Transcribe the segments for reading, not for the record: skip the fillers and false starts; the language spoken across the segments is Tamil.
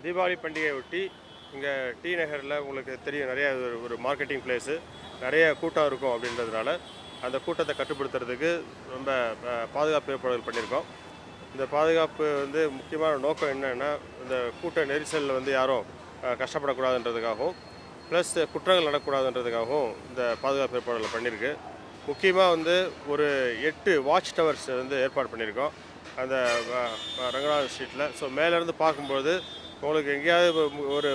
தீபாவளி பண்டிகையை ஒட்டி இங்கே டி நகரில் உங்களுக்கு தெரியும் நிறைய ஒரு மார்க்கெட்டிங் பிளேஸு நிறைய கூட்டம் இருக்கும் அப்படின்றதுனால அந்த கூட்டத்தை கட்டுப்படுத்துறதுக்கு ரொம்ப பாதுகாப்பு ஏற்பாடுகள் பண்ணியிருக்கோம். இந்த பாதுகாப்பு வந்து முக்கியமான நோக்கம் என்னென்னா இந்த கூட்ட நெரிசலில் வந்து யாரும் கஷ்டப்படக்கூடாதுன்றதுக்காகவும் ப்ளஸ் குற்றங்கள் நடக்கக்கூடாதுன்றதுக்காகவும் இந்த பாதுகாப்பு ஏற்பாடுகள் பண்ணியிருக்கு. முக்கியமாக வந்து ஒரு 8 வாட்ச் டவர்ஸ் வந்து ஏற்பாடு பண்ணியிருக்கோம் அந்த ரங்கநாதன் ஸ்ட்ரீட்டில். ஸோ மேலேருந்து பார்க்கும்போது உங்களுக்கு எங்கேயாவது ஒரு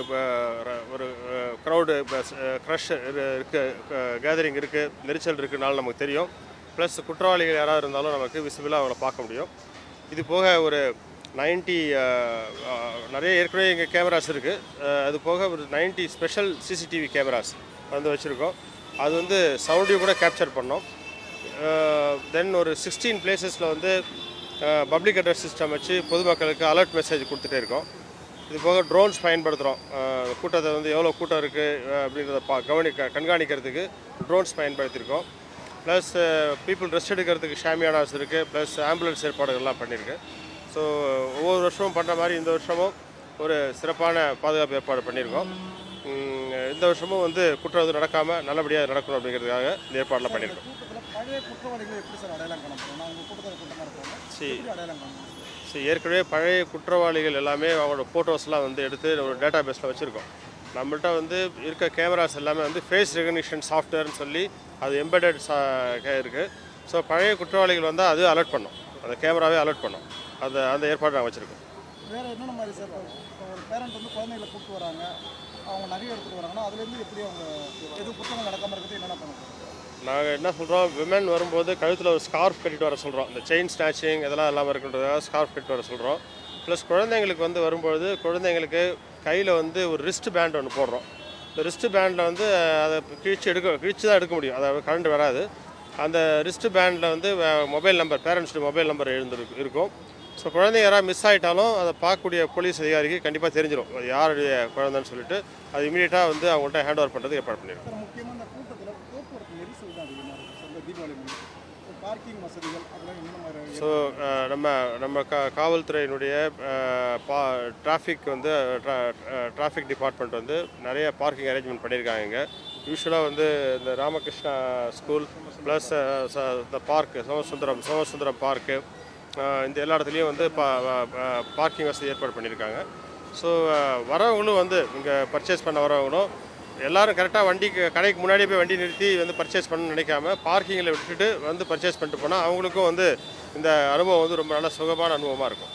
ஒரு க்ரௌடு க்ரஷ் இருக்குது, கேதரிங் இருக்குது, நெரிசல் இருக்குனாலும் நமக்கு தெரியும். ப்ளஸ் குற்றவாளிகள் யாராவது இருந்தாலும் நமக்கு விசிபிளாக அவங்கள பார்க்க முடியும். இது போக ஒரு 90 நிறைய ஏற்கனவே இங்கே கேமராஸ் இருக்குது. அது போக ஒரு 90 ஸ்பெஷல் சிசிடிவி கேமராஸ் வந்து வச்சுருக்கோம். அது வந்து சவுண்டையும் கூட கேப்சர் பண்ணோம். தென் ஒரு 16 பிளேசஸில் வந்து பப்ளிக் அட்ரஸ் சிஸ்டம் வச்சு பொதுமக்களுக்கு அலர்ட் மெசேஜ் கொடுத்துட்டே இருக்கோம். இது போக ட்ரோன்ஸ் பயன்படுத்துகிறோம். கூட்டத்தை வந்து எவ்வளோ கூட்டம் இருக்குது அப்படின்றத கண்காணிக்கிறதுக்கு ட்ரோன்ஸ் பயன்படுத்தியிருக்கோம். ப்ளஸ் பீப்புள் ரெஸ்ட் எடுக்கிறதுக்கு ஷாமியானாஸ் இருக்குது. ப்ளஸ் ஆம்புலன்ஸ் ஏற்பாடுகள்லாம் பண்ணியிருக்கு. ஸோ ஒவ்வொரு வருஷமும் பண்ணுற மாதிரி இந்த வருஷமும் ஒரு சிறப்பான பாதுகாப்பு ஏற்பாடு பண்ணியிருக்கோம். இந்த வருஷமும் வந்து குற்றம் வந்து நடக்காமல் நல்லபடியாக நடக்கணும் அப்படிங்கிறதுக்காக இந்த ஏற்பாடெலாம் பண்ணியிருக்கோம். ஏற்கனவே பழைய குற்றவாளிகள் எல்லாமே அவங்களோட ஃபோட்டோஸ்லாம் வந்து எடுத்து ஒரு டேட்டா பேஸில் வச்சுருக்கோம். நம்மள்கிட்ட வந்து இருக்க கேமராஸ் எல்லாமே வந்து ஃபேஸ் ரெகக்னிஷன் சாஃப்ட்வேர்னு சொல்லி அது எம்பெடட் இருக்குது. ஸோ பழைய குற்றவாளிகள் வந்தால் அது அலர்ட் பண்ணோம், அந்த கேமராவே அலர்ட் பண்ணோம். அந்த ஏற்பாடு நாங்கள் வச்சுருக்கோம். வேறு என்னென்ன மாதிரி சார் ஒரு பேரண்ட் வந்து குழந்தைகளை கூப்பிட்டு வராங்க, அவங்க நிறைய எடுத்துகிட்டு வராங்கன்னா அதுலேருந்து எப்படி அவங்க எதுவும் குற்றங்கள் நடக்காமல் இருக்கிறது என்னென்ன பண்ணுறோம்? நாங்கள் என்ன சொல்கிறோம், விமன் வரும்போது கழுத்தில் ஒரு ஸ்கார்ஃப் கட்டிட்டு வர சொல்கிறோம். இந்த செயின் ஸ்நாச்சிங் இதெல்லாம் இல்லாமல் இருக்குன்றதுக்காக ஸ்கார்ஃப் கட்டிட்டு வர சொல்கிறோம். ப்ளஸ் குழந்தைங்களுக்கு வந்து வரும்பொழுது குழந்தைங்களுக்கு கையில் வந்து ஒரு ரிஸ்ட் பேண்ட் ஒன்று போடுறோம். இந்த ரிஸ்ட் பேண்டில் வந்து அதை கிழிச்சு தான் எடுக்க முடியும், அதாவது கரண்ட் வராது. அந்த ரிஸ்ட் பேண்டில் வந்து மொபைல் நம்பர், பேரண்ட்ஸோட மொபைல் நம்பர் இருக்கும். ஸோ குழந்தைங்க யாராவது மிஸ் ஆகிட்டாலும் அதை பார்க்கக்கூடிய போலீஸ் அதிகாரிக்கு கண்டிப்பாக தெரிஞ்சிடும் யாருடைய குழந்தைன்னு சொல்லிட்டு அது இமீடியட்டாக வந்து அவங்கள்ட்ட ஹேண்ட் ஓவர் பண்ணுறது ஏற்பாடு பண்ணிடுறோம். முக்கியமாக இந்த கூட்டத்தில் போக்குவரத்து நெரிசல் தான் அதிகமாக இருக்குது தீபாவளி பார்க்கிங் வசதிகள் அதெல்லாம் என்ன மாதிரி? ஸோ நம்ம காவல்துறையினுடைய டிராஃபிக் வந்து டிராஃபிக் டிபார்ட்மெண்ட் வந்து நிறைய பார்க்கிங் அரேஞ்ச்மெண்ட் பண்ணியிருக்காங்க. இங்கே யூஸ்வலாக வந்து இந்த ராமகிருஷ்ணா ஸ்கூல் ப்ளஸ் இந்த பார்க்கு சோமசுந்தரம் பார்க்கு இந்த எல்லா இடத்துலையும் வந்து பார்க்கிங் வசதி ஏற்பாடு பண்ணியிருக்காங்க. ஸோ வரவங்களும் வந்து இங்கே பர்ச்சேஸ் பண்ண வரவங்களும் எல்லோரும் கரெக்டாக கடைக்கு முன்னாடியே போய் வண்டி நிறுத்தி வந்து பர்ச்சேஸ் பண்ணணும்னு நினைக்காம பார்க்கிங்கில் விட்டுட்டு வந்து பர்ச்சேஸ் பண்ணிட்டு போனால் அவங்களுக்கும் வந்து இந்த அனுபவம் வந்து ரொம்ப நல்ல சுகமான அனுபவமாக இருக்கும்.